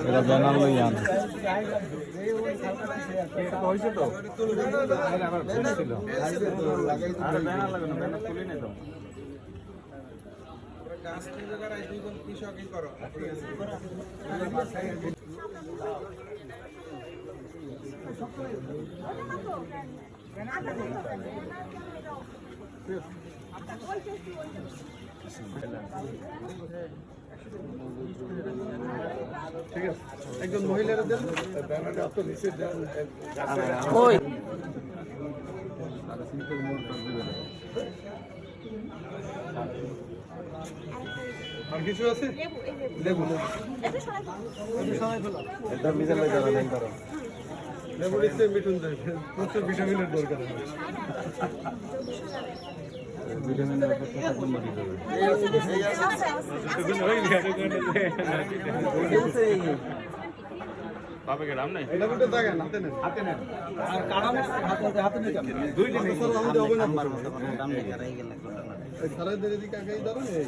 এরা ব্যানার লই আন হয়েছে তো ব্যানার লাগানো ব্যানার তুলে নে তো কৃষকই করো ঠিক আছে একজন মহিলারা দেন ব্যানারটা তো নিচে দেন ওই আর কিছু আছে লেবু এটা মিজান ভাই দাঁড়া নেন করো লেবু দিতে মিঠুন দেয় প্রচুর ভিটামিনের দরকার হয় ভিটামিনের অপেক্ষা থাকলে মারি যাবে বাবা কে রাম নাই এটা বলতে জায়গা হাতে নেন আর কাড়ামে হাতে নিতে দুই দিন বছর হবে না আমার মত দাম নেই রাই গেল এই সারা দেরি দিকে আগে দাঁড়ান এই